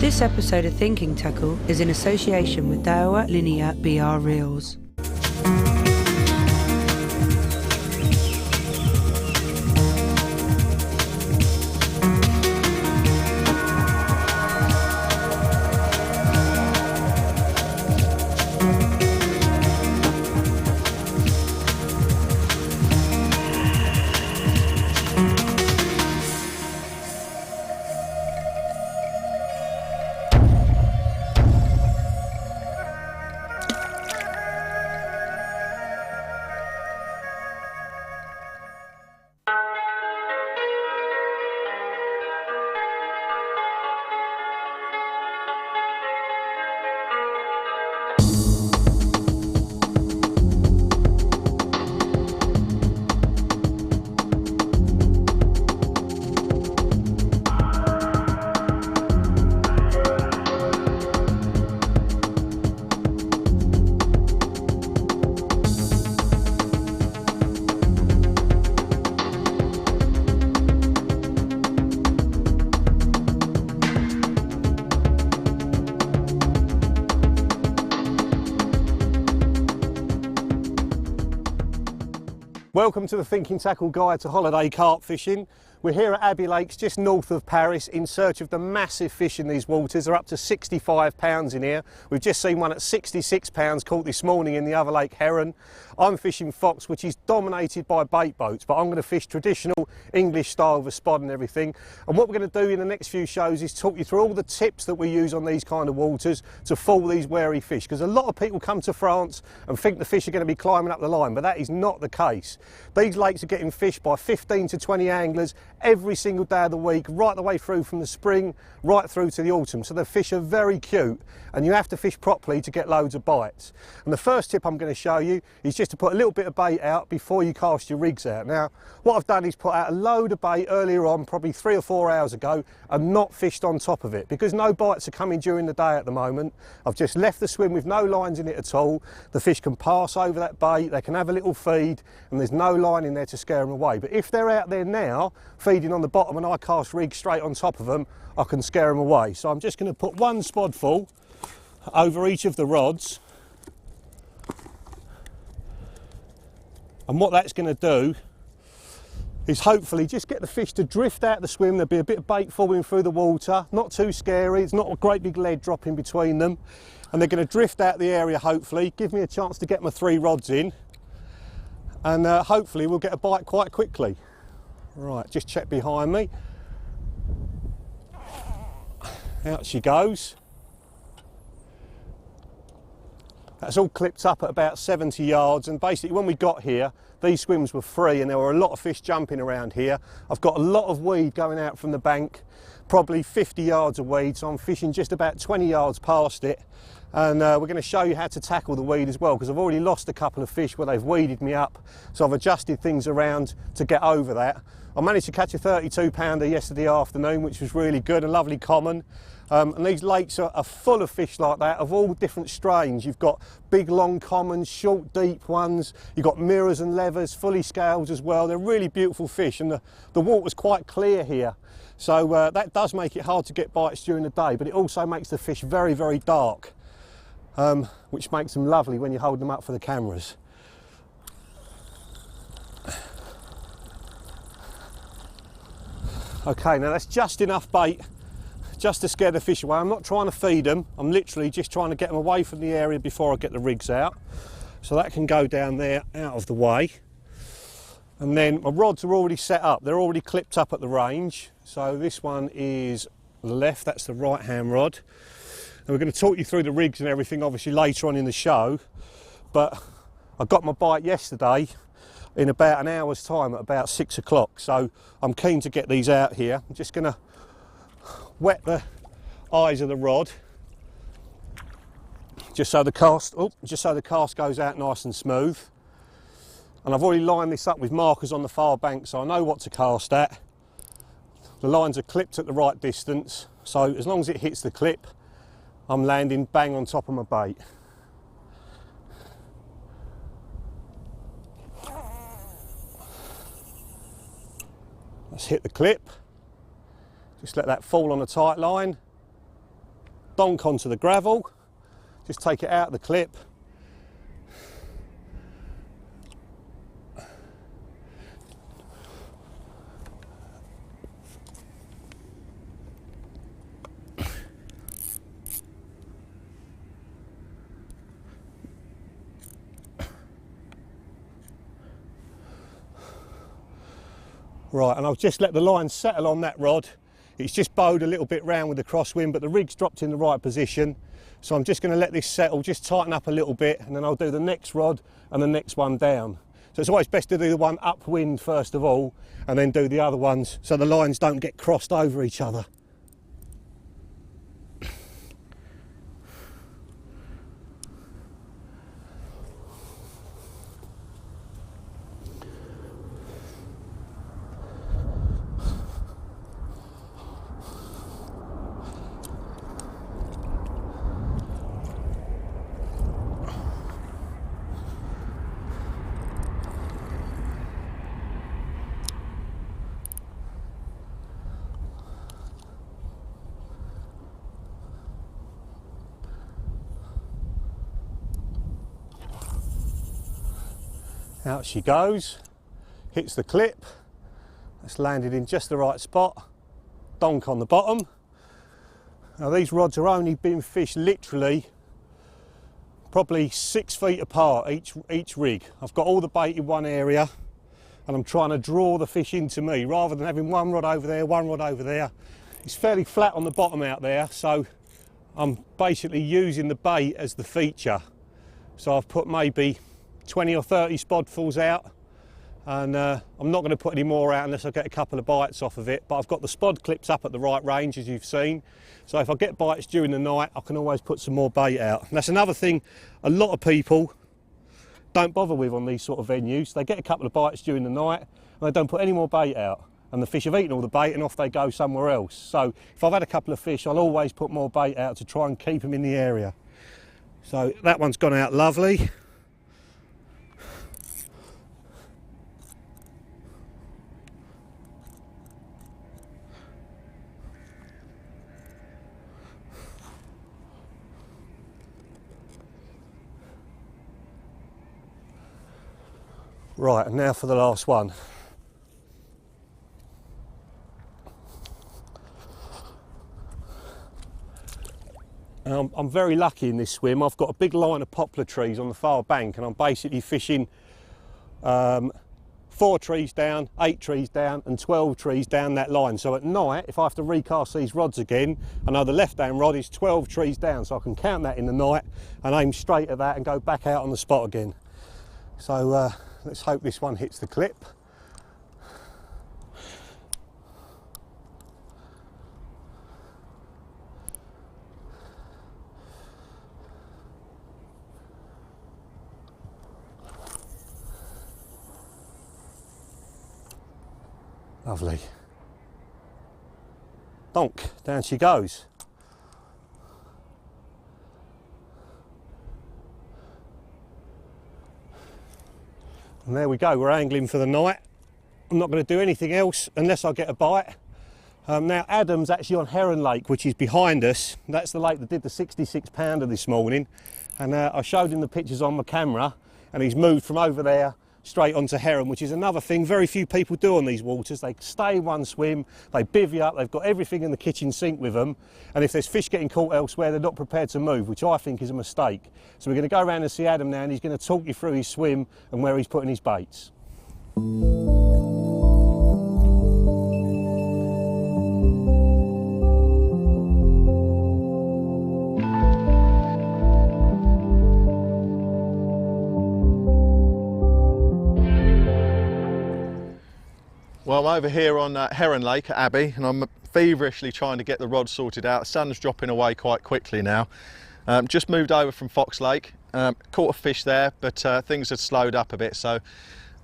This episode of Thinking Tackle is in association with Daiwa Linear BR Reels. Welcome to the Thinking Tackle Guide to Holiday Carp Fishing. We're here at Abbey Lakes, just north of Paris, in search of the massive fish in these waters. They're up to 65 pounds in here. We've just seen one at 66 pounds caught this morning in the other lake, Heron. I'm fishing fox, which is dominated by bait boats, but I'm going to fish traditional English style with a spot and everything. And what we're going to do in the next few shows is talk you through all the tips that we use on these kind of waters to fool these wary fish. Because a lot of people come to France and think the fish are going to be climbing up the line, but that is not the case. These lakes are getting fished by 15 to 20 anglers every single day of the week, right the way through from the spring right through to the autumn. So the fish are very cute and you have to fish properly to get loads of bites. And the first tip I'm going to show you is just to put a little bit of bait out before you cast your rigs out. Now what I've done is put out a load of bait earlier on, probably 3 or 4 hours ago, and not fished on top of it because no bites are coming during the day at the moment. I've just left the swim with no lines in it at all. The fish can pass over that bait, they can have a little feed, and there's no line in there to scare them away. But if they're out there now feeding on the bottom and I cast rigs straight on top of them, I can scare them away. So I'm just going to put one spodful over each of the rods, and what that's going to do is hopefully just get the fish to drift out the swim. There'll be a bit of bait falling through the water, not too scary, it's not a great big lead dropping between them, and they're going to drift out the area hopefully, give me a chance to get my 3 rods in, and hopefully we'll get a bite quite quickly. Right, just check behind me. Out she goes. That's all clipped up at about 70 yards, and basically when we got here these swims were free and there were a lot of fish jumping around here. I've got a lot of weed going out from the bank, probably 50 yards of weed, so I'm fishing just about 20 yards past it, and we're going to show you how to tackle the weed as well, because I've already lost a couple of fish where they've weeded me up, so I've adjusted things around to get over that. I managed to catch a 32 pounder yesterday afternoon, which was really good, a lovely common. And these lakes are full of fish like that, of all different strains. You've got big long commons, short deep ones, you've got mirrors and levers, fully scales as well. They're really beautiful fish, and the water's quite clear here, so that does make it hard to get bites during the day, but it also makes the fish very, very dark, which makes them lovely when you hold them up for the cameras. Okay, now that's just enough bait just to scare the fish away. I'm not trying to feed them, I'm literally just trying to get them away from the area before I get the rigs out. So that can go down there out of the way. And then my rods are already set up, they're already clipped up at the range. So this one is the left, that's the right hand rod. And we're going to talk you through the rigs and everything obviously later on in the show. But I got my bite yesterday in about an hour's time at about 6 o'clock. So I'm keen to get these out here. I'm just going to wet the eyes of the rod just so the cast goes out nice and smooth. And I've already lined this up with markers on the far bank, so I know what to cast at. The lines are clipped at the right distance, so as long as it hits the clip, I'm landing bang on top of my bait. Let's hit the clip. Just let that fall on a tight line. donk onto the gravel, just take it out of the clip. Right, and I'll just let the line settle on that rod. It's just bowed a little bit round with the crosswind, but the rig's dropped in the right position. So I'm just going to let this settle, just tighten up a little bit, and then I'll do the next rod and the next one down. So it's always best to do the one upwind first of all, and then do the other ones so the lines don't get crossed over each other. Out she goes, hits the clip, that's landed in just the right spot, donk on the bottom. Now these rods are only being fished literally probably 6 feet apart each rig. I've got all the bait in one area and I'm trying to draw the fish into me rather than having one rod over there, one rod over there. It's fairly flat on the bottom out there, so I'm basically using the bait as the feature. So I've put maybe 20 or 30 spodfuls out, and I'm not going to put any more out unless I get a couple of bites off of it, but I've got the spod clips up at the right range as you've seen, so if I get bites during the night I can always put some more bait out. And that's another thing a lot of people don't bother with on these sort of venues. They get a couple of bites during the night and they don't put any more bait out, and the fish have eaten all the bait and off they go somewhere else. So if I've had a couple of fish I'll always put more bait out to try and keep them in the area. So that one's gone out lovely. Right, and now for the last one. I'm very lucky in this swim. I've got a big line of poplar trees on the far bank and I'm basically fishing 4 trees down, 8 trees down and 12 trees down that line. So at night, if I have to recast these rods again, I know the left-hand rod is 12 trees down, so I can count that in the night and aim straight at that and go back out on the spot again. So let's hope this one hits the clip. Lovely. Donk, down she goes. And there we go, we're angling for the night. I'm not going to do anything else unless I get a bite. Now Adam's actually on Heron Lake, which is behind us. That's the lake that did the 66 pounder this morning. And I showed him the pictures on my camera and he's moved from over there straight onto Heron, which is another thing very few people do on these waters. They stay one swim, they bivvy up, they've got everything in the kitchen sink with them, and if there's fish getting caught elsewhere they're not prepared to move, which I think is a mistake. So we're going to go around and see Adam now and he's going to talk you through his swim and where he's putting his baits. Well, I'm over here on Heron Lake at Abbey and I'm feverishly trying to get the rod sorted out. The sun's dropping away quite quickly now. Just moved over from Fox Lake, caught a fish there, but things had slowed up a bit, so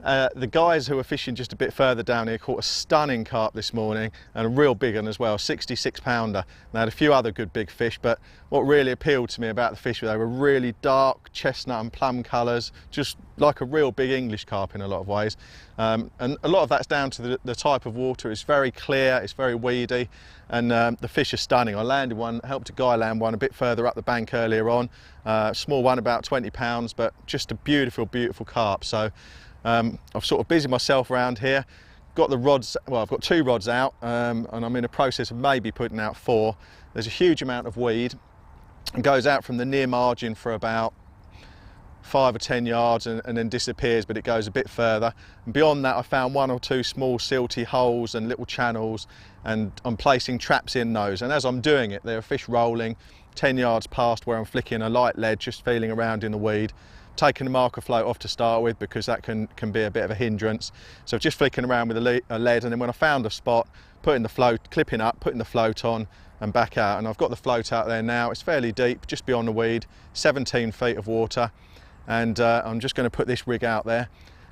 The guys who were fishing just a bit further down here caught a stunning carp this morning, and a real big one as well, 66 pounder. They had a few other good big fish, but what really appealed to me about the fish, they were really dark chestnut and plum colours, just like a real big English carp in a lot of ways. And a lot of that's down to the type of water. It's very clear, it's very weedy, and the fish are stunning. I landed one, helped a guy land one a bit further up the bank earlier on. Small one, about 20 pounds, but just a beautiful, beautiful carp. So I've sort of busied myself around here, got the rods, well, I've got 2 rods out, and I'm in a process of maybe putting out 4. There's a huge amount of weed. It goes out from the near margin for about 5 or 10 yards and then disappears, but it goes a bit further. And beyond that, I found 1 or 2 small silty holes and little channels, and I'm placing traps in those. And as I'm doing it, there are fish rolling 10 yards past where I'm flicking a light lead, just feeling around in the weed. Taking the marker float off to start with, because that can be a bit of a hindrance. So just flicking around with a lead, and then when I found a spot, putting the float, clipping up, putting the float on and back out. And I've got the float out there now. It's fairly deep, just beyond the weed, 17 feet of water. And I'm just going to put this rig out there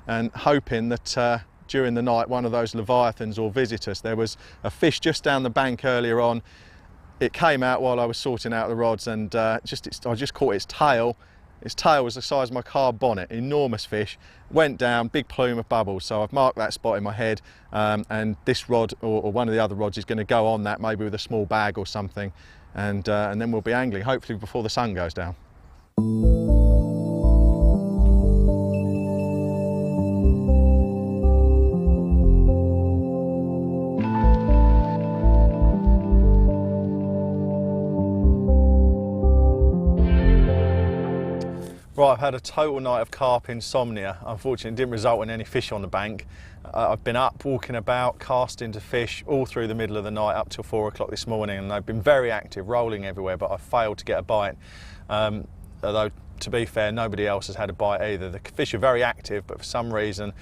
and hoping that during the night one of those leviathans will visit us. There was a fish just down the bank earlier on. It came out while I was sorting out the rods, and I just caught its tail. Its tail was the size of my car bonnet, enormous fish, went down, big plume of bubbles. So I've marked that spot in my head, and this rod or one of the other rods is going to go on that, maybe with a small bag or something, and then we'll be angling, hopefully before the sun goes down. Right, I've had a total night of carp insomnia. Unfortunately, it didn't result in any fish on the bank. I've been up, walking about, casting to fish all through the middle of the night up till 4 o'clock this morning, and they've been very active, rolling everywhere, but I've failed to get a bite. Although, to be fair, nobody else has had a bite either. The fish are very active, but for some reason,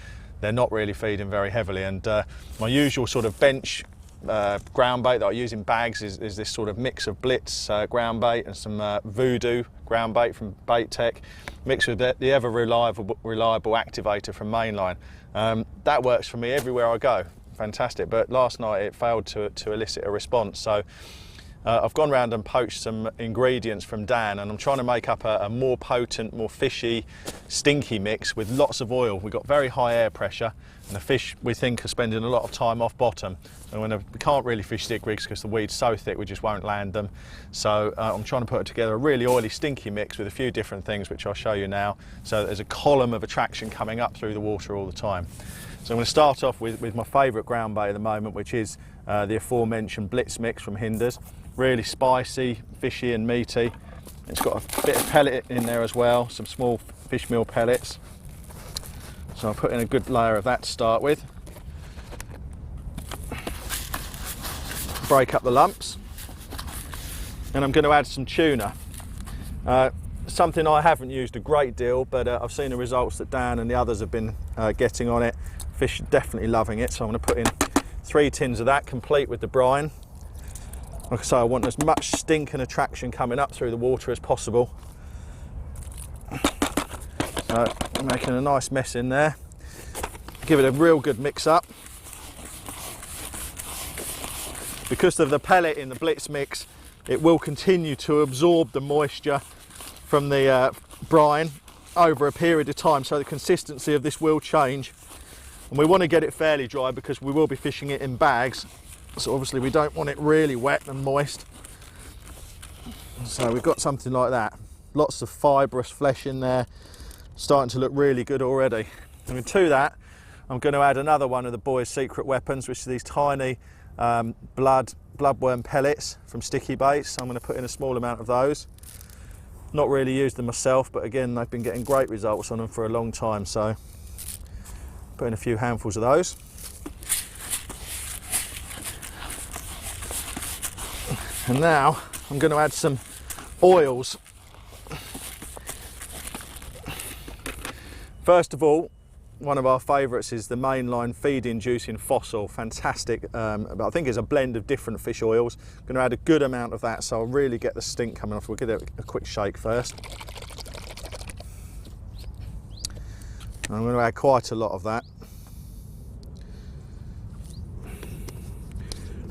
they're not really feeding very heavily. And my usual sort of bench ground bait that I use in bags is this sort of mix of Blitz ground bait and some Voodoo ground bait from Bait Tech, mixed with the ever reliable activator from Mainline. That works for me everywhere I go. Fantastic. But last night it failed to elicit a response. So I've gone round and poached some ingredients from Dan, and I'm trying to make up a more potent, more fishy, stinky mix with lots of oil. We've got very high air pressure, and the fish, we think, are spending a lot of time off bottom. And we can't really fish stick rigs because the weed's so thick we just won't land them. So I'm trying to put together a really oily, stinky mix with a few different things, which I'll show you now. So there's a column of attraction coming up through the water all the time. So I'm going to start off with my favourite ground bait at the moment, which is the aforementioned Blitz mix from Hinders. Really spicy, fishy and meaty. It's got a bit of pellet in there as well, some small fish meal pellets. So I'll put in a good layer of that to start with. Break up the lumps. And I'm going to add some tuna. Something I haven't used a great deal, but I've seen the results that Dan and the others have been getting on it. Fish are definitely loving it, so I'm going to put in 3 tins of that, complete with the brine. Like I say, I want as much stink and attraction coming up through the water as possible. So I'm making a nice mess in there. Give it a real good mix up. Because of the pellet in the Blitz mix, it will continue to absorb the moisture from the brine over a period of time, so the consistency of this will change. And we want to get it fairly dry because we will be fishing it in bags. So obviously we don't want it really wet and moist. So we've got something like that. Lots of fibrous flesh in there, starting to look really good already. And to that, I'm going to add another one of the boys' secret weapons, which are these tiny bloodworm pellets from Sticky Baits. I'm going to put in a small amount of those. Not really used them myself, but again, they've been getting great results on them for a long time. So put in a few handfuls of those. And now I'm going to add some oils. First of all, one of our favourites is the Mainline feed-inducing fossil. Fantastic, I think it's a blend of different fish oils. I'm going to add a good amount of that, so I'll really get the stink coming off. We'll give it a quick shake first. I'm going to add quite a lot of that.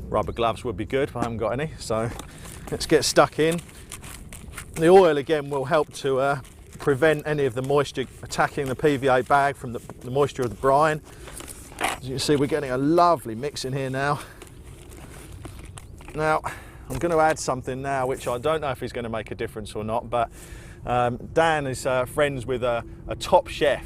Rubber gloves would be good, but I haven't got any, so let's get stuck in. The oil again will help to prevent any of the moisture attacking the PVA bag from the moisture of the brine. As you can see, we're getting a lovely mix in here now. Now, I'm going to add something now, which I don't know if is going to make a difference or not, but Dan is friends with a top chef,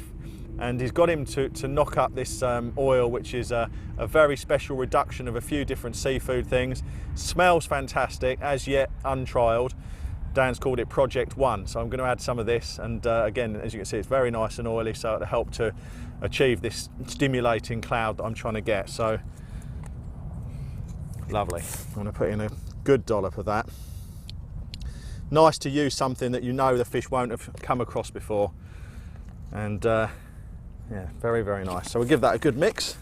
and he's got him to knock up this oil, which is a very special reduction of a few different seafood things. Smells fantastic, as yet untrialed. Dan's called it Project One, so I'm going to add some of this, and again, as you can see, it's very nice and oily, so it'll help to achieve this stimulating cloud that I'm trying to get. So lovely. I'm going to put in a good dollop of that. Nice to use something that you know the fish won't have come across before, and yeah, very, very nice. So we'll give that a good mix.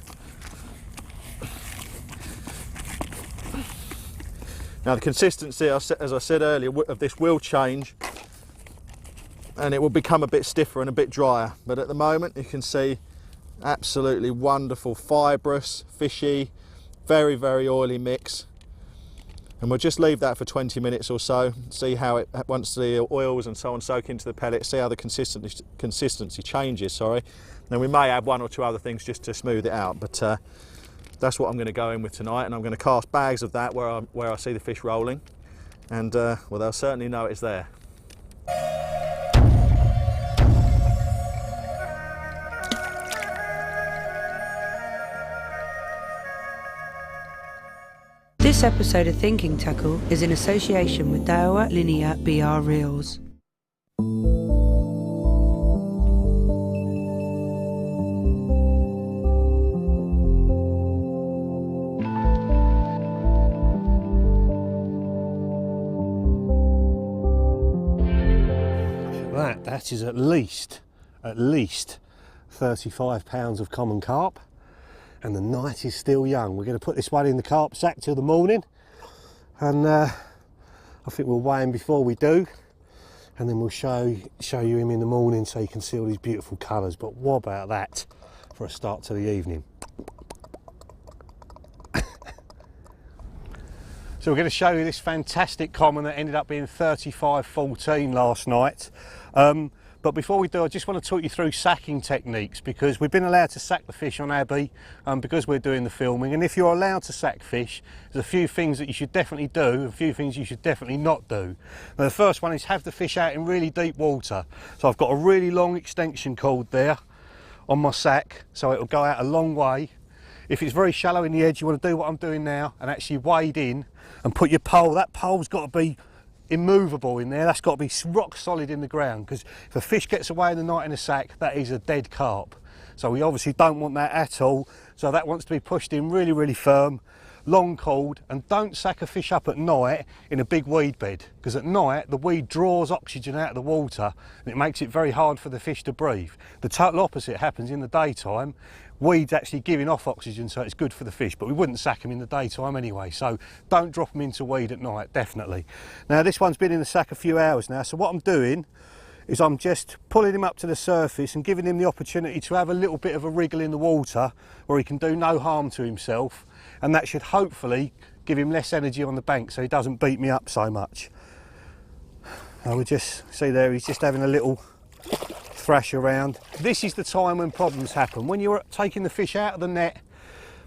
Now the consistency, as I said earlier, of this will change, and it will become a bit stiffer and a bit drier, but at the moment you can see absolutely wonderful, fibrous, fishy, very, very oily mix. And we'll just leave that for 20 minutes or so, see how it, once the oils and so on soak into the pellet, see how the consistency changes, sorry. Then we may add one or two other things just to smooth it out, but that's what I'm going to go in with tonight, and I'm going to cast bags of that where I see the fish rolling, and well, they'll certainly know it's there. This episode of Thinking Tackle is in association with Daiwa Linear BR Reels. That is at least 35 pounds of common carp, and the night is still young. We're going to put this one in the carp sack till the morning, and I think we'll weigh him before we do, and then we'll show you him in the morning so you can see all these beautiful colours. But what about that for a start to the evening? So we're going to show you this fantastic common that ended up being 35.14 last night. But before we do, I just want to talk you through sacking techniques, because we've been allowed to sack the fish on Abbey because we're doing the filming. And if you're allowed to sack fish, there's a few things that you should definitely do, and a few things you should definitely not do. Now, the first one is have the fish out in really deep water. So I've got a really long extension cord there on my sack, so it'll go out a long way. If it's very shallow in the edge, you want to do what I'm doing now and actually wade in and put your pole. That pole's got to be immovable in there. That's got to be rock solid in the ground, because if a fish gets away in the night in a sack, that is a dead carp. So we obviously don't want that at all. So that wants to be pushed in really, really firm, long cord. And don't sack a fish up at night in a big weed bed, because at night the weed draws oxygen out of the water and it makes it very hard for the fish to breathe. The total opposite happens in the daytime. Weed's actually giving off oxygen, so it's good for the fish, but we wouldn't sack them in the daytime anyway, so don't drop them into weed at night, definitely. Now this one's been in the sack a few hours now, so what I'm doing is I'm just pulling him up to the surface and giving him the opportunity to have a little bit of a wriggle in the water where he can do no harm to himself, and that should hopefully give him less energy on the bank so he doesn't beat me up so much. I would just see there, he's just having a little thrash around. This is the time when problems happen. When you're taking the fish out of the net,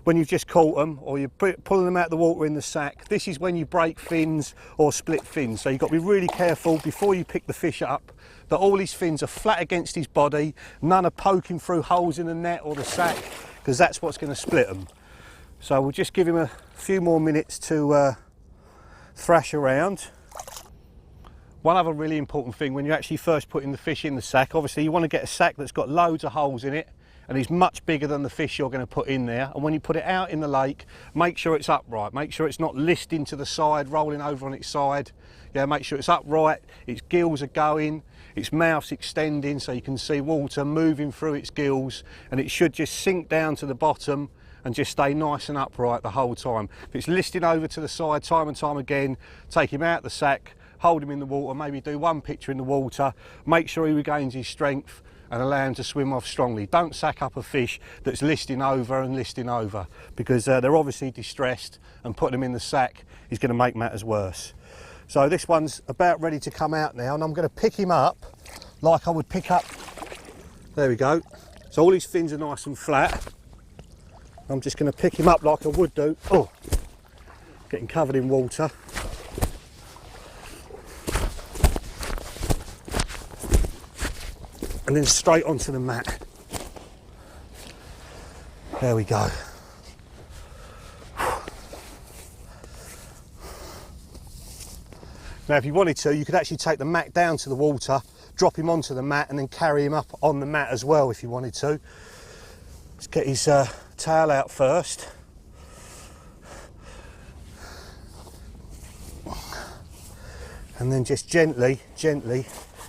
when you've just caught them, or you're pulling them out of the water in the sack, this is when you break fins or split fins. So you've got to be really careful before you pick the fish up that all his fins are flat against his body, none are poking through holes in the net or the sack, because that's what's going to split them. So we'll just give him a few more minutes to thrash around. One other really important thing when you're actually first putting the fish in the sack, obviously you want to get a sack that's got loads of holes in it and is much bigger than the fish you're going to put in there. And when you put it out in the lake, make sure it's upright. Make sure it's not listing to the side, rolling over on its side. Yeah, make sure it's upright, its gills are going, its mouth's extending so you can see water moving through its gills, and it should just sink down to the bottom and just stay nice and upright the whole time. If it's listing over to the side time and time again, take him out the sack, hold him in the water, maybe do one picture in the water, make sure he regains his strength, and allow him to swim off strongly. Don't sack up a fish that's listing over and listing over, because they're obviously distressed, and putting them in the sack is going to make matters worse. So this one's about ready to come out now, and I'm going to pick him up like I would pick up, there we go. So all his fins are nice and flat. I'm just going to pick him up like I would do. Oh, getting covered in water. And then straight onto the mat. There we go. Now if you wanted to, you could actually take the mat down to the water, drop him onto the mat, and then carry him up on the mat as well if you wanted to. Let's get his tail out first. And then just gently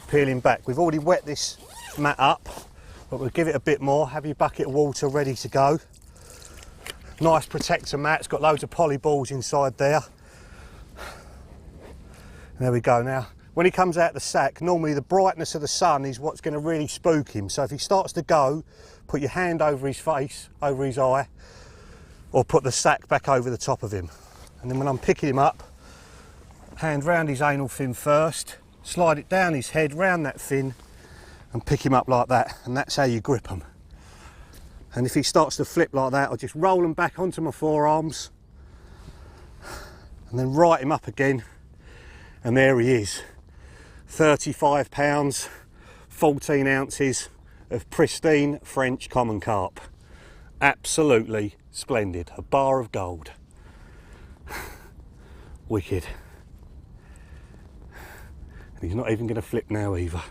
peel him back. We've already wet this mat up, but we'll give it a bit more. Have your bucket of water ready to go. Nice protector mat, it's got loads of poly balls inside there. There we go. Now when he comes out the sack, normally the brightness of the sun is what's going to really spook him. So if he starts to go, put your hand over his face, over his eye, or put the sack back over the top of him. And then when I'm picking him up, hand round his anal fin first, slide it down his head, round that fin, and pick him up like that, and that's how you grip him. And if he starts to flip like that, I'll just roll him back onto my forearms, and then right him up again, and there he is. 35 pounds, 14 ounces of pristine French common carp. Absolutely splendid, a bar of gold. Wicked. And he's not even going to flip now either.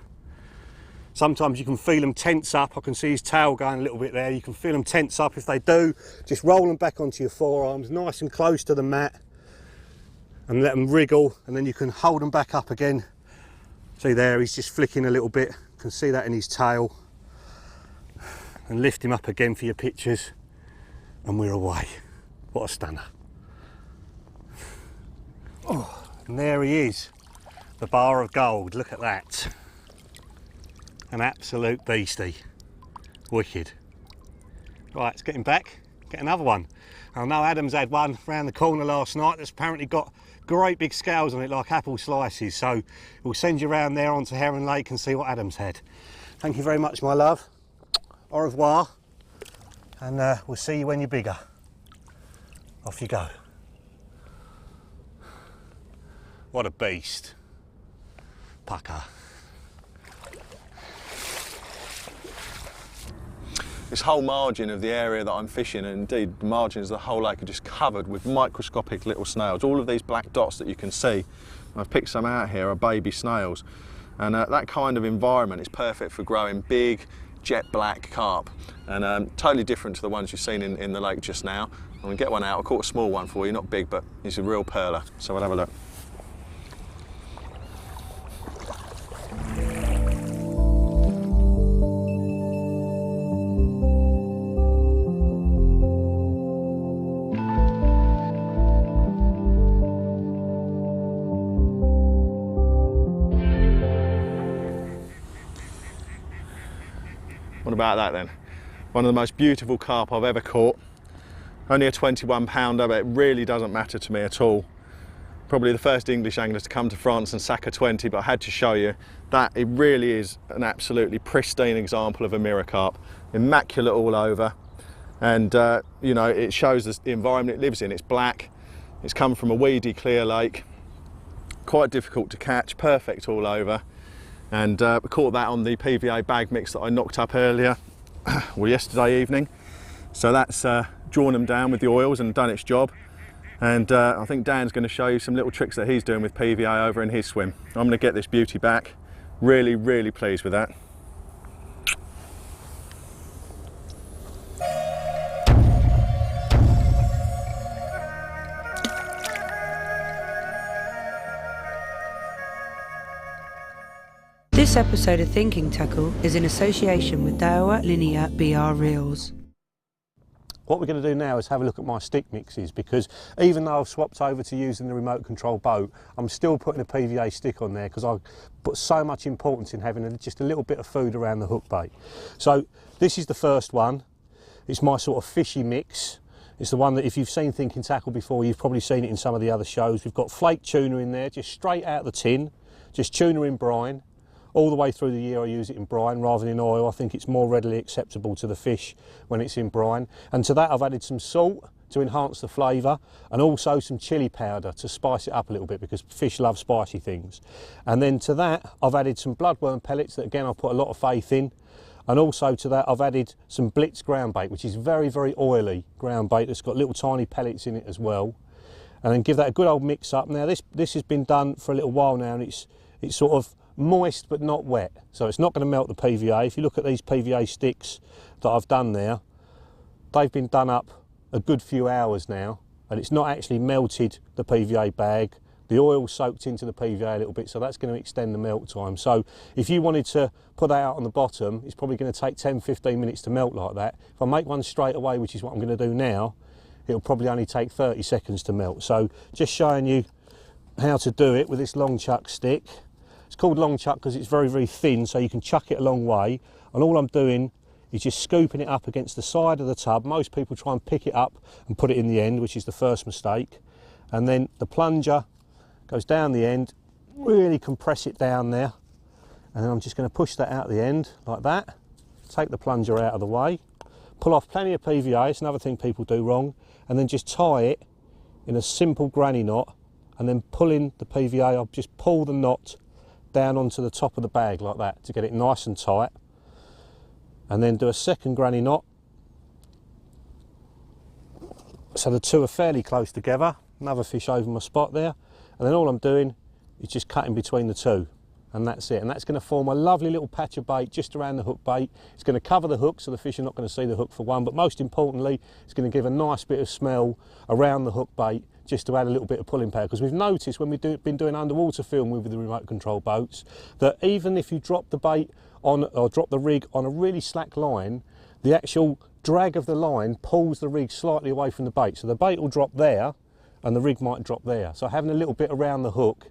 Sometimes you can feel them tense up. I can see his tail going a little bit there. You can feel them tense up. If they do, just roll them back onto your forearms, nice and close to the mat, and let them wriggle, and then you can hold them back up again. See there, he's just flicking a little bit. You can see that in his tail. And lift him up again for your pictures, and we're away. What a stunner. Oh, and there he is, the bar of gold. Look at that. An absolute beastie. Wicked. Right, let's get him back, get another one. I know Adam's had one round the corner last night that's apparently got great big scales on it like apple slices, so we'll send you around there onto Heron Lake and see what Adam's had. Thank you very much, my love. Au revoir, and we'll see you when you're bigger. Off you go. What a beast. Pucker. This whole margin of the area that I'm fishing, and indeed the margins of the whole lake, are just covered with microscopic little snails. All of these black dots that you can see, I've picked some out here, are baby snails. And that kind of environment is perfect for growing big, jet black carp, and totally different to the ones you've seen in the lake just now. I'm going to get one out. I caught a small one for you, not big, but he's a real pearler, so we'll have a look. What about that then? One of the most beautiful carp I've ever caught. Only a 21 pounder, but it really doesn't matter to me at all. Probably the first English angler to come to France and sack a 20, but I had to show you that it really is an absolutely pristine example of a mirror carp. Immaculate all over. And you know, it shows the environment it lives in. It's black, it's come from a weedy clear lake, quite difficult to catch, perfect all over. And we caught that on the PVA bag mix that I knocked up earlier, well, yesterday evening. So that's drawn them down with the oils and done its job. And I think Dan's going to show you some little tricks that he's doing with PVA over in his swim. I'm going to get this beauty back. Really, really pleased with that. This episode of Thinking Tackle is in association with Daiwa Linear BR Reels. What we're going to do now is have a look at my stick mixes, because even though I've swapped over to using the remote control boat, I'm still putting a PVA stick on there because I put so much importance in having just a little bit of food around the hook bait. So this is the first one. It's my sort of fishy mix. It's the one that if you've seen Thinking Tackle before, you've probably seen it in some of the other shows. We've got flake tuna in there, just straight out of the tin, just tuna in brine. All the way through the year I use it in brine rather than in oil. I think it's more readily acceptable to the fish when it's in brine. And to that I've added some salt to enhance the flavour, and also some chilli powder to spice it up a little bit because fish love spicy things. And then to that I've added some bloodworm pellets that again I put a lot of faith in. And also to that I've added some Blitz ground bait, which is very, very oily ground bait that's got little tiny pellets in it as well. And then give that a good old mix up. Now this has been done for a little while now, and it's sort of moist but not wet, so it's not going to melt the PVA. If you look at these PVA sticks that I've done there, they've been done up a good few hours now, and it's not actually melted the PVA bag. The oil soaked into the PVA a little bit, so that's going to extend the melt time. So if you wanted to put that out on the bottom, it's probably going to take 10-15 minutes to melt like that. If I make one straight away, which is what I'm going to do now, it'll probably only take 30 seconds to melt. So just showing you how to do it with this long chuck stick. It's called long chuck because it's very, very thin, so you can chuck it a long way. And all I'm doing is just scooping it up against the side of the tub. Most people try and pick it up and put it in the end, which is the first mistake. And then the plunger goes down the end, really compress it down there. And then I'm just going to push that out the end like that. Take the plunger out of the way. Pull off plenty of PVA, it's another thing people do wrong. And then just tie it in a simple granny knot, and then pull in the PVA. I'll just pull the knot down onto the top of the bag like that to get it nice and tight, and then do a second granny knot so the two are fairly close together. Another fish over my spot there, and then all I'm doing is just cutting between the two, and that's it. And that's going to form a lovely little patch of bait just around the hook bait. It's going to cover the hook so the fish are not going to see the hook for one, but most importantly it's going to give a nice bit of smell around the hook bait, just to add a little bit of pulling power. Because we've noticed when we've been doing underwater film with the remote control boats, that even if you drop the bait on, or drop the rig on a really slack line, the actual drag of the line pulls the rig slightly away from the bait. So the bait will drop there and the rig might drop there. So having a little bit around the hook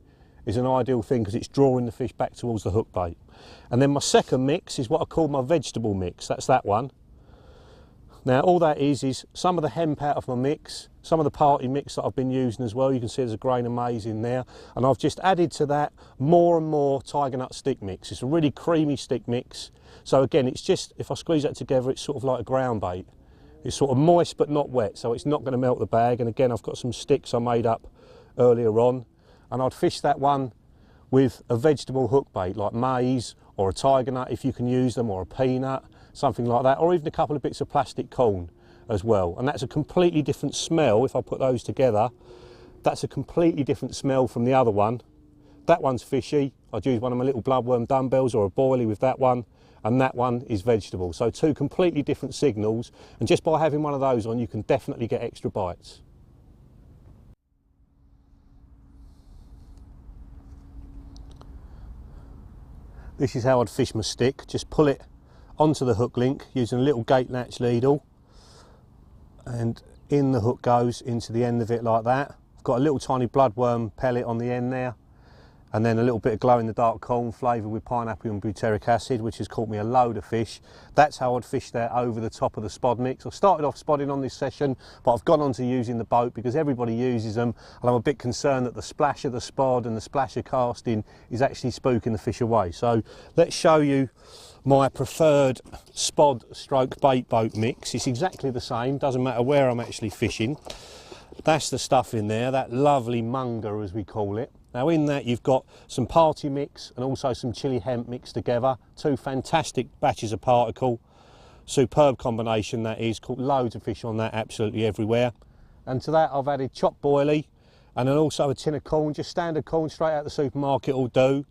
is an ideal thing because it's drawing the fish back towards the hook bait. And then my second mix is what I call my vegetable mix. That's that one. Now all that is some of the hemp out of my mix, some of the party mix that I've been using as well. You can see there's a grain of maize in there, and I've just added to that more and more tiger nut stick mix. It's a really creamy stick mix. So again, it's just, if I squeeze that together, it's sort of like a ground bait. It's sort of moist but not wet, so it's not going to melt the bag. And again, I've got some sticks I made up earlier on, and I'd fish that one with a vegetable hook bait like maize or a tiger nut if you can use them, or a peanut, something like that, or even a couple of bits of plastic corn as well. And that's a completely different smell. If I put those together, that's a completely different smell from the other one. That one's fishy. I'd use one of my little bloodworm dumbbells or a boilie with that one, and that one is vegetable. So two completely different signals, and just by having one of those on, you can definitely get extra bites. This is how I'd fish my stick. Just pull it onto the hook link using a little gate latch needle, and in the hook goes into the end of it like that. I've got a little tiny bloodworm pellet on the end there, and then a little bit of glow in the dark corn flavoured with pineapple and butyric acid, which has caught me a load of fish. That's how I'd fish that over the top of the spod mix. I started off spodding on this session, but I've gone on to using the boat because everybody uses them, and I'm a bit concerned that the splash of the spod and the splash of casting is actually spooking the fish away. So let's show you my preferred spod stroke bait boat mix. It's exactly the same, doesn't matter where I'm actually fishing. That's the stuff in there, that lovely munger as we call it. Now in that you've got some party mix and also some chili hemp mixed together. Two fantastic batches of particle. Superb combination that is. Caught loads of fish on that absolutely everywhere. And to that I've added chopped boilie, and then also a tin of corn, just standard corn straight out of the supermarket will do.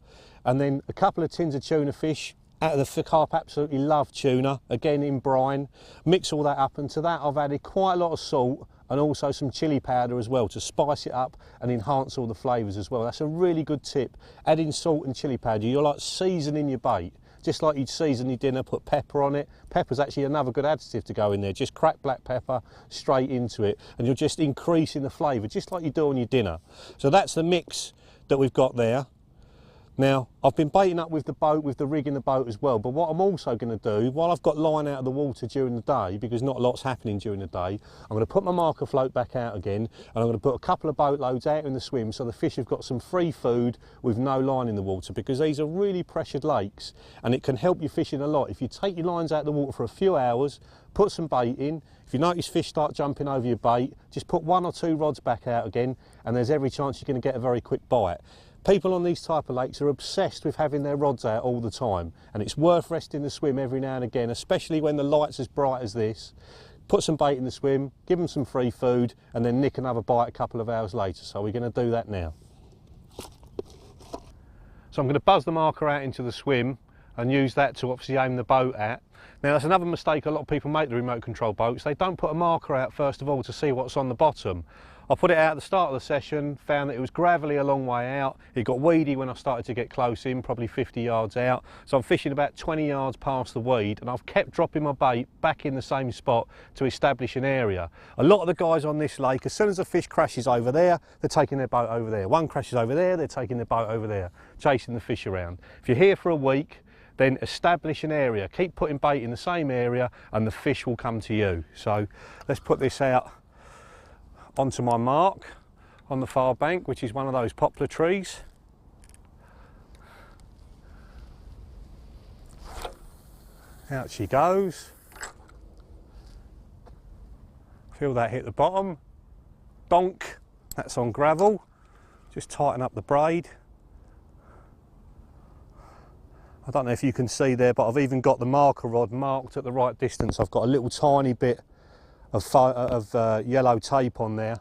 And then a couple of tins of tuna fish. Out of the Carp absolutely love tuna, again in brine. Mix all that up, and to that I've added quite a lot of salt and also some chili powder as well to spice it up and enhance all the flavours as well. That's a really good tip. Adding salt and chili powder, you're like seasoning your bait. just like you'd season your dinner, put pepper on it. Pepper's actually another good additive to go in there. Just crack black pepper straight into it, and you're just increasing the flavour, just like you do on your dinner. So that's the mix that we've got there. Now, I've been baiting up with the boat, with the rig in the boat as well, but what I'm also going to do, while I've got line out of the water during the day, because not a lot's happening during the day, I'm going to put my marker float back out again, and I'm going to put a couple of boat loads out in the swim so the fish have got some free food with no line in the water, because these are really pressured lakes, and it can help you fishing a lot. If you take your lines out of the water for a few hours, put some bait in, if you notice fish start jumping over your bait, just put 1 or 2 rods back out again, and there's every chance you're going to get a very quick bite. People on these type of lakes are obsessed with having their rods out all the time, and it's worth resting the swim every now and again, especially when the light's as bright as this. Put some bait in the swim, give them some free food, and then nick another bite a couple of hours later. So we're going to do that now. So I'm going to buzz the marker out into the swim and use that to obviously aim the boat at. Now that's another mistake a lot of people make, the remote control boats. They don't put a marker out first of all to see what's on the bottom. I put it out at the start of the session, found that it was gravelly a long way out. It got weedy when I started to get close in, probably 50 yards out. So I'm fishing about 20 yards past the weed, and I've kept dropping my bait back in the same spot to establish an area. A lot of the guys on this lake, as soon as a fish crashes over there, they're taking their boat over there. One crashes over there, they're taking their boat over there, chasing the fish around. If you're here for a week, then establish an area. Keep putting bait in the same area and the fish will come to you. So let's put this out onto my mark on the far bank, which is one of those poplar trees. Out she goes. Feel that hit the bottom. Donk, that's on gravel. Just tighten up the braid. I don't know if you can see there, but I've even got the marker rod marked at the right distance. I've got a little tiny bit of yellow tape on there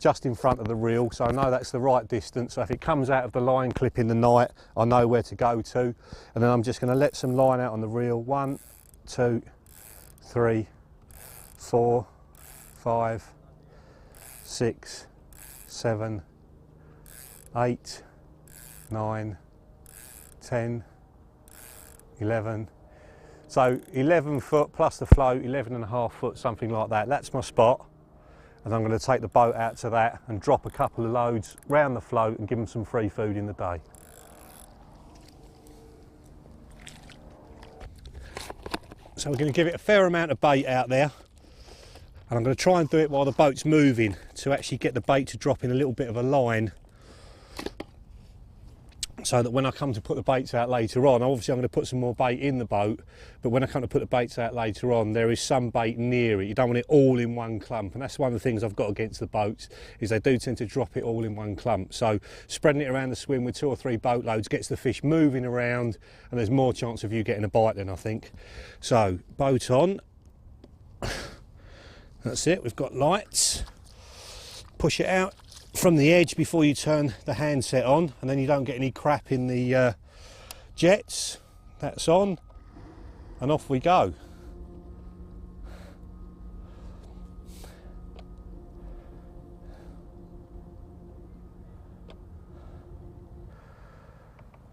just in front of the reel, so I know that's the right distance. So if it comes out of the line clip in the night, I know where to go to. And then I'm just going to let some line out on the reel. 1, 2, 3, 4, 5, 6, 7, 8, 9, 10, 11. So 11 foot plus the float, 11.5 foot, something like that. That's my spot. And I'm going to take the boat out to that and drop a couple of loads round the float and give them some free food in the day. So we're going to give it a fair amount of bait out there. And I'm going to try and do it while the boat's moving to actually get the bait to drop in a little bit of a line, so that when I come to put the baits out later on, obviously I'm going to put some more bait in the boat, but when I come to put the baits out later on, there is some bait near it. You don't want it all in one clump, and that's one of the things I've got against the boats, is they do tend to drop it all in one clump. So spreading it around the swim with 2 or 3 boat loads gets the fish moving around, and there's more chance of you getting a bite then, I think. So boat on. That's it, we've got lights. Push it out from the edge before you turn the handset on, and then you don't get any crap in the jets. That's on, and off we go.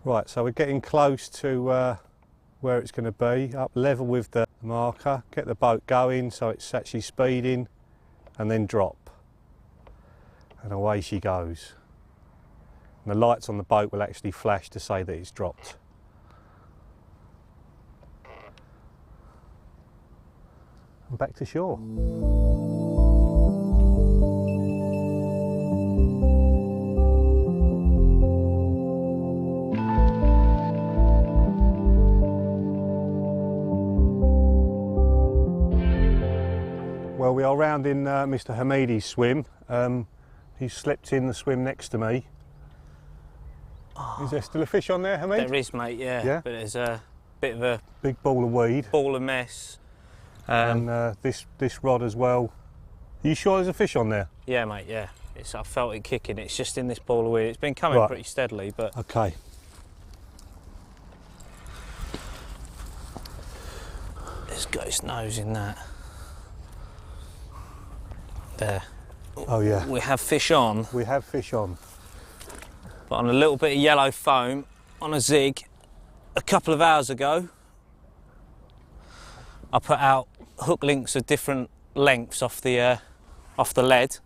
Right, so we're getting close to where it's going to be, up level with the marker. Get the boat going so it's actually speeding, and then drop. And away she goes. And the lights on the boat will actually flash to say that it's dropped. And back to shore. Well, we are round in Mr. Hamidi's swim. He's slipped in the swim next to me. Is there still a fish on there, Hamid? There is, mate, yeah. But there's a bit of a big ball of weed. Ball of mess. And this rod as well. Are you sure there's a fish on there? Yeah, mate, yeah. I felt it kicking. It's just in this ball of weed. It's been coming pretty steadily, but... Okay. It's got its nose in that. There. Oh yeah. We have fish on. We have fish on. But on a little bit of yellow foam, on a zig. a couple of hours ago, I put out hook links of different lengths off the lead,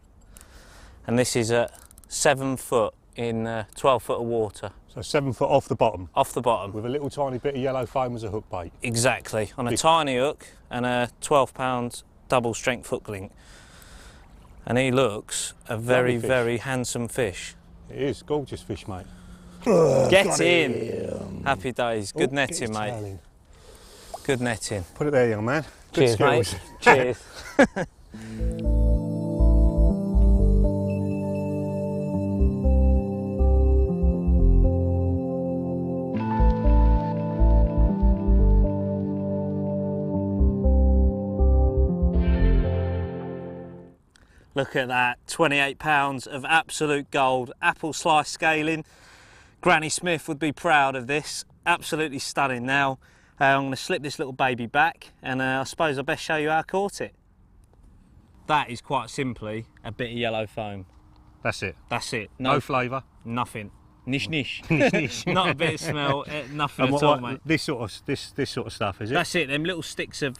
and this is at 7 foot in 12 foot of water. So 7 foot off the bottom? Off the bottom. With a little tiny bit of yellow foam as a hook bait? Exactly, on a tiny hook and a 12-pound double strength hook link. And he looks a very, very handsome fish. It is, gorgeous fish, mate. Get in! Happy days, good netting, mate. Good netting. Put it there, young man. Good Cheers, skills. mate. Cheers. Look at that, 28 pounds of absolute gold, apple slice scaling. Granny Smith would be proud of this, absolutely stunning. Now, I'm going to slip this little baby back, and I suppose I best show you how I caught it. That is quite simply a bit of yellow foam. That's it? That's it. No flavour? Nothing. Nish nish. Nish nish. Not a bit of smell, nothing at all, mate. This sort of stuff, is it? That's it, them little sticks of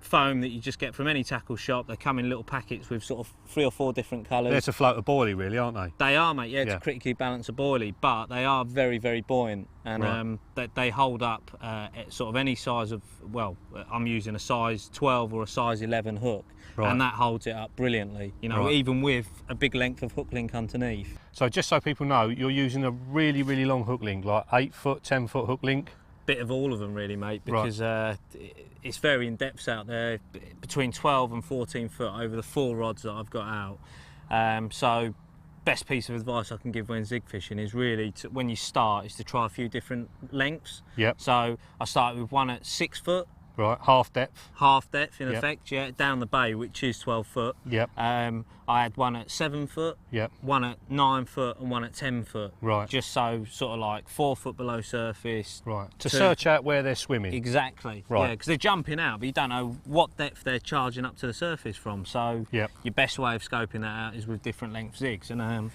foam that you just get from any tackle shop. They come in little packets with sort of 3 or 4 different colours. They're to float a boilie, really, aren't they? They are, mate, yeah, to critically balance a boilie, but they are very, very buoyant, and they hold up at sort of any size of, well, I'm using a size 12 or a size 11 hook. Right. And that holds it up brilliantly, you know, even with a big length of hook link underneath. So just so people know, you're using a really, really long hook link, like 8 foot, 10 foot hook link? Bit of all of them really, mate, because it's varying depths out there, between 12 and 14 foot over the 4 rods that I've got out. So best piece of advice I can give when zig fishing is really, when you start, is to try a few different lengths. Yep. So I started with one at 6 foot. Right, half depth. Half depth in effect, yeah, down the bay, which is 12 foot. Yep. I had one at 7 foot, one at 9 foot and one at 10 foot. Right. Just so sort of like 4 foot below surface. Right, to search out where they're swimming. Exactly, right. Yeah, because they're jumping out, but you don't know what depth they're charging up to the surface from. So your best way of scoping that out is with different length zigs. And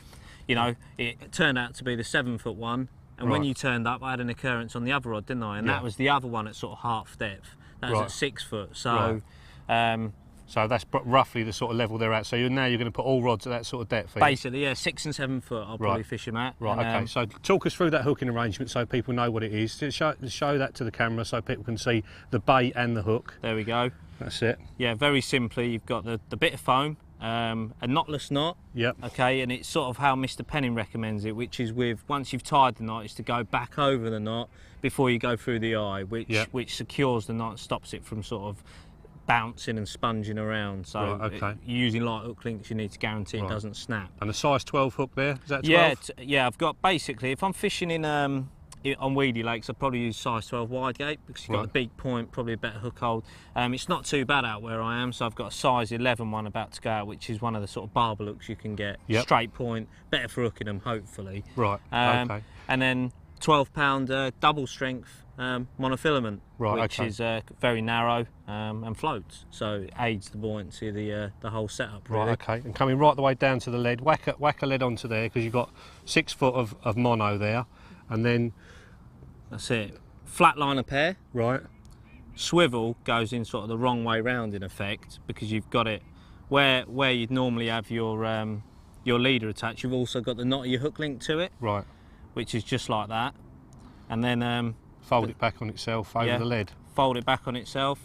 you know, it turned out to be the 7 foot one. And when you turned up, I had an occurrence on the other rod, didn't I? And that was the other one at sort of half depth. That was at 6 foot. So, so that's roughly the sort of level they're at. So now you're going to put all rods at that sort of depth. Basically, yeah, 6 and 7 foot. I'll probably fish them at. Right. Okay. So talk us through that hooking arrangement so people know what it is. Show that to the camera so people can see the bait and the hook. There we go. That's it. Yeah. Very simply, you've got the bit of foam. A knotless knot. Yep. Okay, and it's sort of how Mr. Penning recommends it, which is with, once you've tied the knot, is to go back over the knot before you go through the eye, which secures the knot and stops it from sort of bouncing and sponging around. So using light hook links, you need to guarantee it doesn't snap. And a size 12 hook there, is that 12? Yeah, I've got basically, if I'm fishing in on weedy lakes, I'd probably use size 12 wide gate because you've got a beak point, probably a better hook hold. It's not too bad out where I am, so I've got a size 11 one about to go out, which is one of the sort of barber hooks you can get. Straight point, better for hooking them, hopefully. Right, okay. And then 12-pound double strength monofilament, which is very narrow and floats, so it aids the buoyancy of the whole setup. Really. Right, okay. And coming right the way down to the lead, whack a lead onto there because you've got 6 foot of mono there, and then that's it. Flat line a pair. Right. Swivel goes in sort of the wrong way round in effect because you've got it where you'd normally have your leader attached. You've also got the knot of your hook link to it. Right. Which is just like that, and then fold it back on itself over the lead. Fold it back on itself.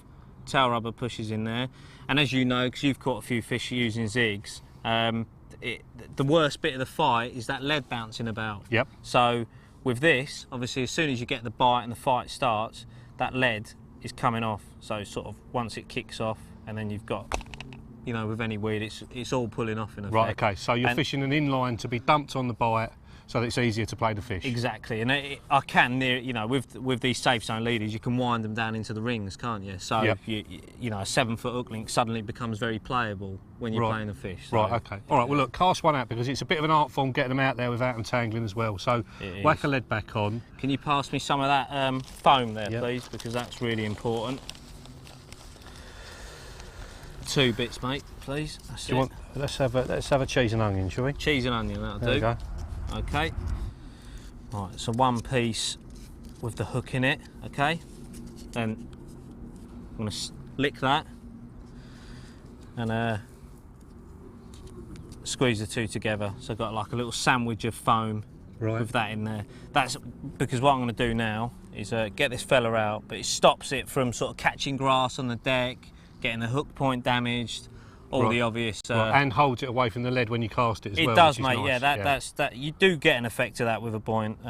Tail rubber pushes in there, and as you know, because you've caught a few fish using zigs, the worst bit of the fight is that lead bouncing about. Yep. So with this, obviously, as soon as you get the bite and the fight starts, that lead is coming off. So sort of once it kicks off, and then you've got, you know, with any weed, it's all pulling off in effect. Right. Okay. So you're fishing an inline to be dumped on the bite, so that it's easier to play the fish. Exactly, and I can, you know, with these safe zone leaders, you can wind them down into the rings, can't you? So you know, a 7 foot hook link suddenly becomes very playable when you're playing the fish. So, right, okay. All right, well look, cast one out because it's a bit of an art form getting them out there without entangling as well. So whack a lead back on. Can you pass me some of that foam there, please, because that's really important. 2 bits, mate, please. That's it. Let's have a cheese and onion, shall we? Cheese and onion, that'll do. There we go. Okay. Right, so 1 piece with the hook in it, okay? Then I'm going to lick that and squeeze the two together. So I've got like a little sandwich of foam with that in there. That's because what I'm going to do now is get this fella out, but it stops it from sort of catching grass on the deck, getting the hook point damaged, all the obvious. And holds it away from the lead when you cast it as well. It does, mate. Nice. Yeah, that's you do get an effect of that with a buoyant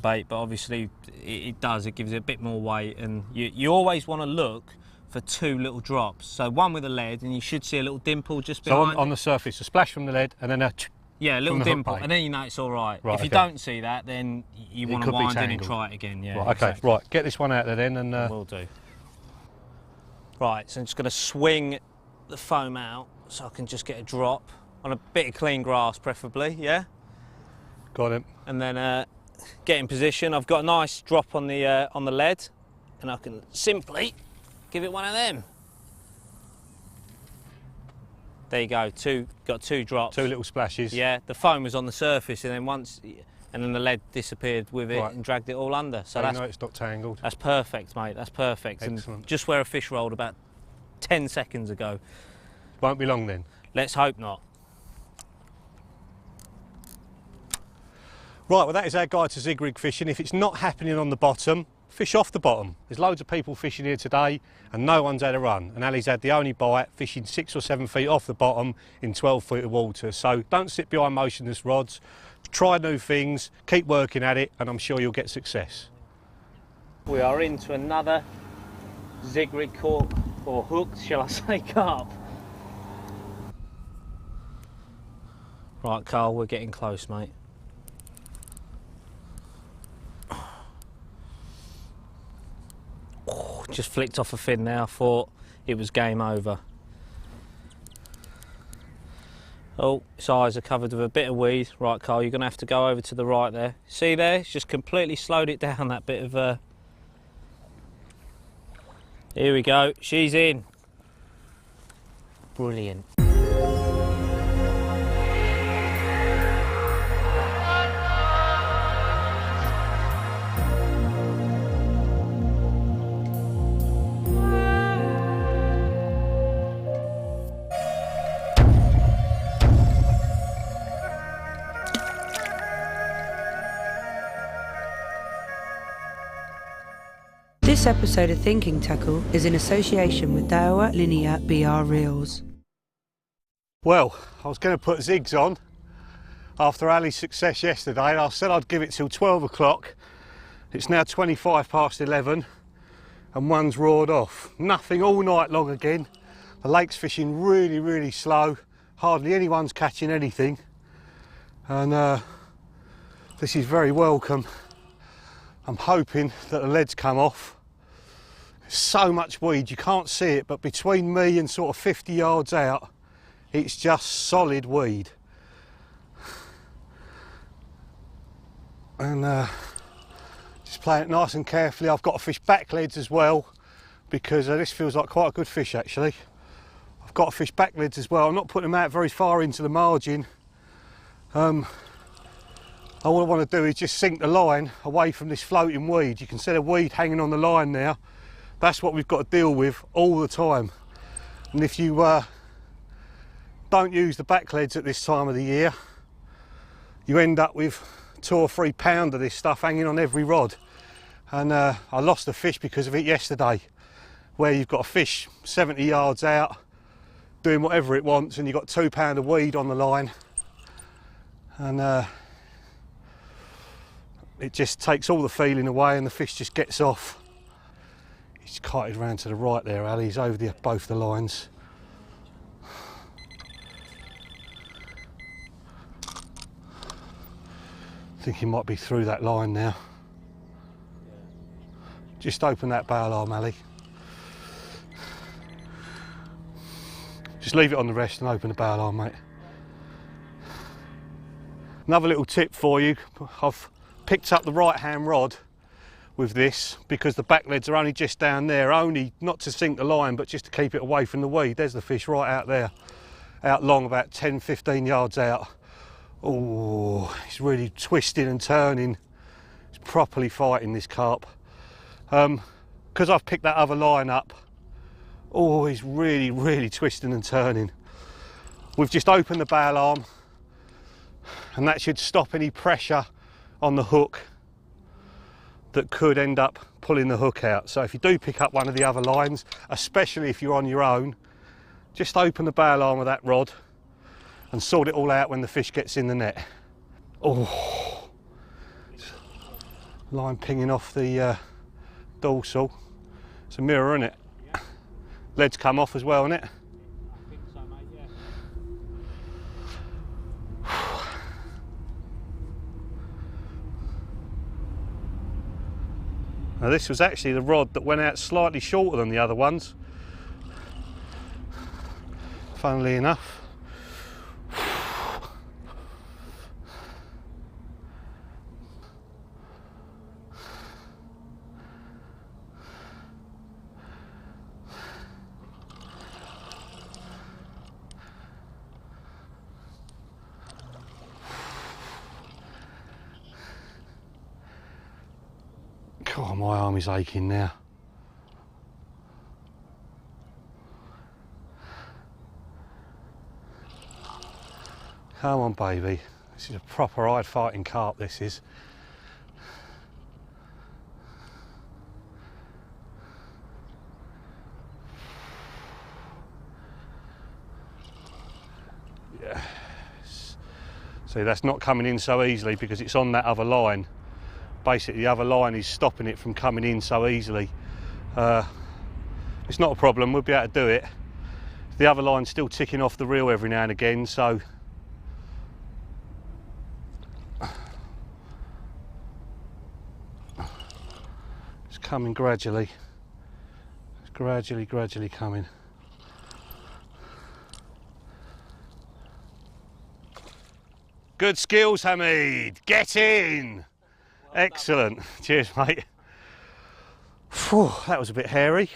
bait, but obviously it does. It gives it a bit more weight, and you always want to look for two little drops. So one with a lead, and you should see a little dimple just behind. So on the surface, a splash from the lead, and then a yeah, a little dimple, and then you know it's all right. If you don't see that, then you want to wind in and try it again. Yeah. Right, okay. Exactly. Right. Get this one out there then, and we'll do. Right. So I'm just going to swing the foam out so I can just get a drop on a bit of clean grass, preferably. Yeah. Got him. And then get in position. I've got a nice drop on the lead, and I can simply give it one of them. There you go. Got two drops. Two little splashes. Yeah. The foam was on the surface, and then the lead disappeared with it and dragged it all under. So that's it's not tangled. That's perfect, mate. That's perfect. Excellent. And just where a fish rolled about 10 seconds ago. Won't be long then. Let's hope not. Right, well that is our guide to zig rig fishing. If it's not happening on the bottom, fish off the bottom. There's loads of people fishing here today and no one's had a run. And Ali's had the only bite fishing 6 or 7 feet off the bottom in 12 feet of water. So don't sit behind motionless rods, try new things, keep working at it, and I'm sure you'll get success. We are into another zig rig caught, or hooked, shall I say, carp. Right, Carl, we're getting close, mate. Just flicked off a fin there. I thought it was game over. Oh, his eyes are covered with a bit of weed. Right, Carl, you're going to have to go over to the right there. See there? It's just completely slowed it down, that bit of... Here we go. She's in. Brilliant. This episode of Thinking Tackle is in association with Daiwa Linear BR Reels. Well, I was going to put zigs on after Ali's success yesterday, and I said I'd give it till 12 o'clock. It's now 25 past 11 and one's roared off. Nothing all night long again. The lake's fishing really, really slow. Hardly anyone's catching anything. And this is very welcome. I'm hoping that the lead's come off. So much weed, you can't see it, but between me and sort of 50 yards out, it's just solid weed. And just playing it nice and carefully. I've got to fish back leads as well, because this feels like quite a good fish actually. I've got to fish back leads as well. I'm not putting them out very far into the margin. All I want to do is just sink the line away from this floating weed. You can see the weed hanging on the line now. That's what we've got to deal with all the time. And if you don't use the back leads at this time of the year, you end up with 2 or 3 pounds of this stuff hanging on every rod. And I lost a fish because of it yesterday, where you've got a fish 70 yards out doing whatever it wants, and you've got 2 pounds of weed on the line. And it just takes all the feeling away and the fish just gets off. He's kited around to the right there, Ali. He's over both the lines. I think he might be through that line now. Just open that bail arm, Ali. Just leave it on the rest and open the bail arm, mate. Another little tip for you. I've picked up the right hand rod with this because the back leads are only just down there, only not to sink the line but just to keep it away from the weed. There's the fish right out there, out long, about 10-15 yards out. Oh, he's really twisting and turning. He's properly fighting this carp. Because I've picked that other line up, oh, he's really twisting and turning. We've just opened the bail arm, and that should stop any pressure on the hook that could end up pulling the hook out. So if you do pick up one of the other lines, especially if you're on your own, just open the bail arm of that rod and sort it all out when the fish gets in the net. Oh, line pinging off the dorsal. It's a mirror, isn't it? Yeah. Lead's come off as well, isn't it? I think so, mate, yeah. Now this was actually the rod that went out slightly shorter than the other ones, funnily enough. God, my arm is aching now. Come on, baby. This is a proper hide fighting carp, this is. Yes. See, that's not coming in so easily because it's on that other line. Basically, the other line is stopping it from coming in so easily. It's not a problem, we'll be able to do it. The other line's still ticking off the reel every now and again, so it's coming gradually. It's gradually coming. Good skills, Hamid. Get in. Excellent. Cheers, mate. Phew, that was a bit hairy.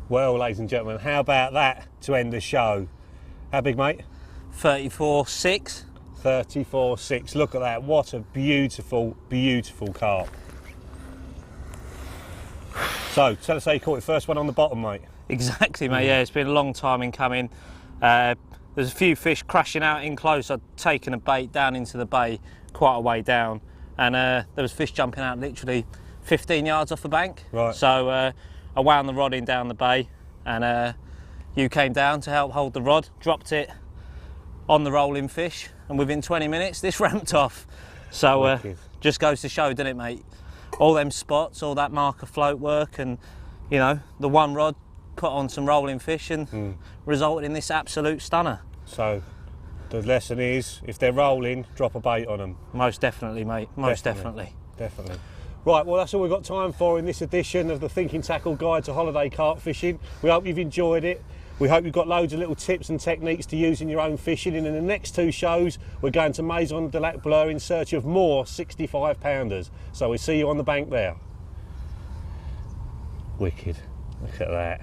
Well, ladies and gentlemen, how about that to end the show? How big, mate? 34.6. 34.6. Look at that. What a beautiful carp. So, tell us how you caught it. First one on the bottom, mate. Exactly, mate. Yeah, it's been a long time in coming. There's a few fish crashing out in close. I'd taken a bait down into the bay quite a way down, and there was fish jumping out literally 15 yards off the bank. Right. So I wound the rod in down the bay, and you came down to help hold the rod, dropped it on the rolling fish, and within 20 minutes this ramped off. So just goes to show, doesn't it, mate? All them spots, all that marker float work, and you know, the one rod put on some rolling fish and resulted in this absolute stunner. So the lesson is, if they're rolling, drop a bait on them. Most definitely, mate. Most definitely. Right, well, that's all we've got time for in this edition of the Thinking Tackle Guide to Holiday Carp Fishing. We hope you've enjoyed it. We hope you've got loads of little tips and techniques to use in your own fishing. And in the next two shows, we're going to Maison de Lac Bleu in search of more 65-pounders. So we'll see you on the bank there. Wicked. Look at that.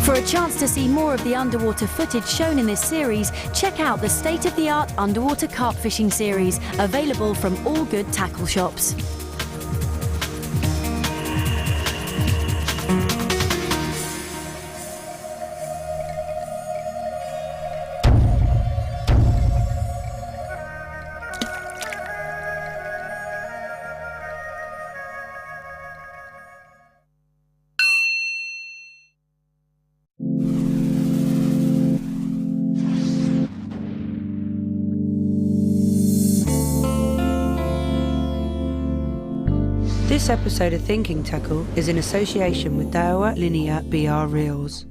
For a chance to see more of the underwater footage shown in this series, check out the state-of-the-art underwater carp fishing series, available from all good tackle shops. This episode of Thinking Tackle is in association with Daiwa Linear BR Reels.